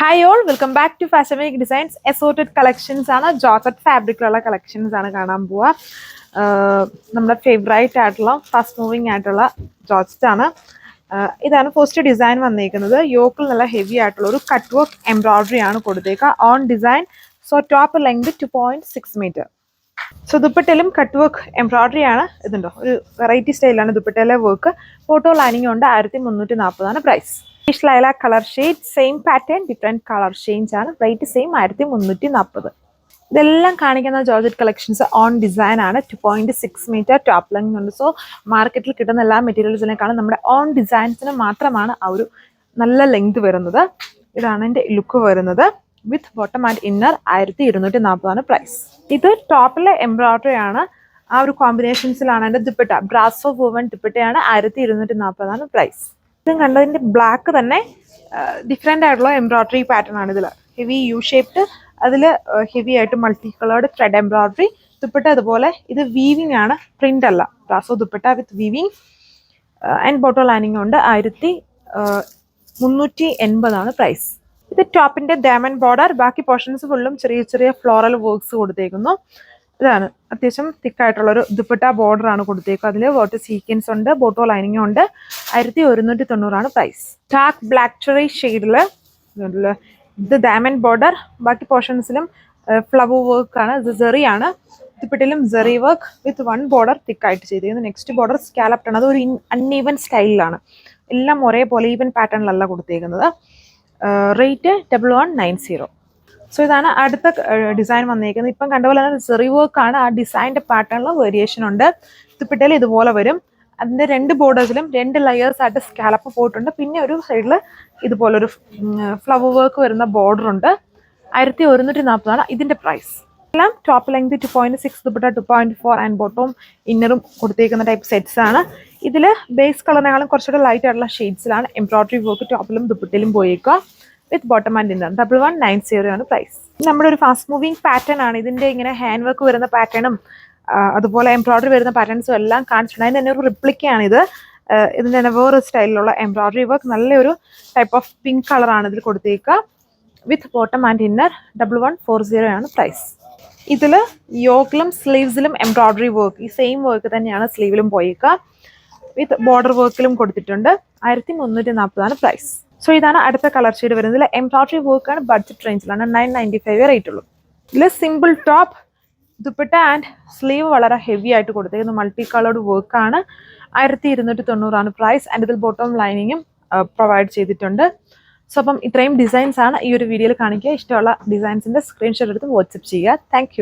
Hi all welcome back to fashion week designs. Assorted collections ആണ്, georgette ഫാബ്രിക്കിലുള്ള collections ആണ് കാണാൻ പോവുക. നമ്മുടെ ഫേവറേറ്റ് ആയിട്ടുള്ള ഫാസ്റ്റ് മൂവിങ് ആയിട്ടുള്ള ജോർജറ്റ് ആണ്. ഇതാണ് ഫസ്റ്റ് ഡിസൈൻ വന്നിരിക്കുന്നത്. യോക്കിൽ നല്ല ഹെവി ആയിട്ടുള്ള ഒരു കട്ട് വർക്ക് എംബ്രോയിഡറി ആണ് കൊടുത്തേക്കുക on design. So top length 2.6 meter. So ദുപ്പട്ടയിലും കട്ട് വർക്ക് എംബ്രോയിഡറി ആണ്. ഇതുണ്ടോ, ഒരു വെറൈറ്റി സ്റ്റൈലാണ് ദുപ്പട്ടയിലെ വർക്ക്. ഫോട്ടോ ലൈനിങ് കൊണ്ട് 1340 ആണ് പ്രൈസ്. ലൈലാ colour shade, same pattern, different colour shades ആണ്. Rate same 1340. ഇതെല്ലാം കാണിക്കുന്ന ജോർജറ്റ് കളക്ഷൻസ് ഓൺ ഡിസൈൻ ആണ്. 2.6 മീറ്റർ ടോപ്പ് ലെങ്ത് ഉണ്ട്. സോ മാർക്കറ്റിൽ കിട്ടുന്ന എല്ലാ മെറ്റീരിയൽസിനേക്കാളും നമ്മുടെ ഓൺ ഡിസൈൻസിന് മാത്രമാണ് ആ ഒരു നല്ല ലെങ്ത് വരുന്നത്. ഇതാണ് എൻ്റെ ലുക്ക് വരുന്നത്. വിത്ത് ബോട്ടം ആൻഡ് ഇന്നർ 1240 ആണ് പ്രൈസ്. ഇത് ടോപ്പിലെ എംബ്രോയിഡറി ആണ്. ആ ഒരു കോമ്പിനേഷൻസിലാണ് എൻ്റെ ദുപ്പട്ട. ബ്രാസോ വൂവൻ ദുപ്പട്ടയാണ്. 1240 ആണ് പ്രൈസ്. ഇതും കണ്ടതിൻ്റെ ബ്ലാക്ക് തന്നെ ഡിഫറെൻ്റ് ആയിട്ടുള്ള എംബ്രോയിഡറി പാറ്റേൺ ആണ്. ഇതിൽ ഹെവി യു ഷേപ്ഡ്, അതിൽ ഹെവി ആയിട്ട് multi coloured thread embroidery. Dupatta അതുപോലെ ഇത് വീവിങ് ആണ്, പ്രിന്റ് അല്ല. ബ്രാസോ dupatta with weaving and bottom lining ഉണ്ട്. 1380 ആണ് പ്രൈസ്. ഇത് ടോപ്പിന്റെ ഡയമണ്ട് ബോർഡർ, ബാക്കി പോർഷൻസ് ഫുള്ളും ചെറിയ ചെറിയ ഫ്ലോറൽ വർക്ക്സ് കൊടുത്തേക്കുന്നു. ഇതാണ് അത്യാവശ്യം തിക്കായിട്ടുള്ളൊരു ദുപ്പട്ട ബോർഡർ ആണ് കൊടുത്തേക്കുക. അതിൽ വാട്ടർ സീക്വൻസ് ഉണ്ട്, ബോട്ടോ ലൈനിങ് ഉണ്ട്. 1190 ആണ് പ്രൈസ്. ഡാർക്ക് ബ്ലാക്ക് ചെറി ഷെയ്ഡിൽ ഇത് ഡയമണ്ട് ബോർഡർ, ബാക്കി പോർഷൻസിലും ഫ്ലവർ വർക്ക് ആണ്. ഇത് ജെറി ആണ്. ദുപ്പട്ടയിലും ജെറി വർക്ക് വിത്ത് 1 ബോർഡർ തിക്കായിട്ട് ചെയ്തിരിക്കുന്നത്. നെക്സ്റ്റ് ബോർഡർ സ്കാലപ്ഡ് ആണ്. അത് ഒരു അൺഈവൻ സ്റ്റൈലിലാണ്. എല്ലാം ഒരേപോലെ ഈവൻ പാറ്റേണിലല്ല കൊടുത്തേക്കുന്നത്. റേറ്റ് 1190. സോ ഇതാണ് അടുത്ത ഡിസൈൻ വന്നിരിക്കുന്നത്. ഇപ്പം കണ്ടപോലെ തന്നെ ജെറി വർക്ക് ആണ്. ആ ഡിസൈൻ്റെ പാറ്റേണിൽ വേരിയേഷൻ ഉണ്ട്. ദുപ്പട്ടയിൽ ഇതുപോലെ വരും. അതിൻ്റെ 2 ബോർഡേഴ്സിലും 2 ലെയേഴ്സ് ആയിട്ട് സ്കാലപ്പ് പോയിട്ടുണ്ട്. പിന്നെ ഒരു സൈഡിൽ ഇതുപോലൊരു ഫ്ലവർ വർക്ക് വരുന്ന ബോർഡർ ഉണ്ട്. 1140 ആണ് ഇതിൻ്റെ പ്രൈസ്. എല്ലാം ടോപ്പ് ലെങ്ത് 2.6, ദുപ്പട്ട 2.4 ആൻഡ് ബോട്ടവും ഇന്നറും കൊടുത്തേക്കുന്ന ടൈപ്പ് സെറ്റ്സ് ആണ്. ഇതിൽ ബേസ് കളറിനേക്കാളും കുറച്ചുകൂടെ ലൈറ്റ് ആയിട്ടുള്ള ഷെയ്ഡ്സിലാണ് എംബ്രോയിഡറി വർക്ക് ടോപ്പിലും ദുപ്പട്ടയിലും പോയേക്കുക. വിത്ത് ബോട്ടം ആൻഡ് ഇന്നർ 1190 ആണ് പ്രൈസ്. നമ്മുടെ ഒരു ഫാസ്റ്റ് മൂവിങ് പാറ്റേൺ ആണ്. ഇതിൻ്റെ ഇങ്ങനെ ഹാൻഡ് വർക്ക് വരുന്ന പാറ്റേണും അതുപോലെ എംബ്രോയിഡറി വരുന്ന പാറ്റേൺസും എല്ലാം കാണിച്ചിട്ടുണ്ട്. അതിൻ്റെ തന്നെ ഒരു റിപ്ലിക്കയാണ് ഇത്. ഇതിൻ്റെ തന്നെ വേറെ സ്റ്റൈലിലുള്ള എംബ്രോയിഡറി വർക്ക്. നല്ലൊരു ടൈപ്പ് ഓഫ് പിങ്ക് കളറാണ് ഇതിൽ കൊടുത്തേക്കുക. വിത്ത് ബോട്ടം ആൻഡ് ഇന്നർ 1140 ആണ് പ്രൈസ്. ഇതിൽ യോക്കിലും സ്ലീവ്സിലും എംബ്രോയിഡറി വർക്ക്, ഈ സെയിം വർക്ക് തന്നെയാണ് സ്ലീവിലും പോയേക്കുക. വിത്ത് ബോർഡർ വർക്കിലും കൊടുത്തിട്ടുണ്ട്. 1340 ആണ് പ്രൈസ്. സോ ഇതാണ് അടുത്ത കളർ ഷെയ്ഡ് വരുന്നത്. ഇതിൽ എംബ്രോയിഡറി വർക്കാണ്. ബഡ്ജറ്റ് റേഞ്ചിലാണ്. 995 റേറ്റ് ഉള്ളൂ. ഇതിൽ simple top, dupatta and sleeve വളരെ ഹെവി ആയിട്ട് കൊടുത്തേക്കുന്നത്. മൾട്ടി കളേർഡ് വർക്കാണ്. 1290 ആണ് പ്രൈസ്. ആൻഡ് ഇതിൽ ബോട്ടം ലൈനിങ്ങും പ്രൊവൈഡ് ചെയ്തിട്ടുണ്ട്. സോ അപ്പം ഇത്രയും ഡിസൈൻസ് ആണ് ഈ ഒരു വീഡിയോയിൽ കാണിക്കുക. ഇഷ്ടമുള്ള ഡിസൈൻസിൻ്റെ സ്ക്രീൻഷോട്ട് എടുത്ത് വാട്സപ്പ് ചെയ്യുക. താങ്ക്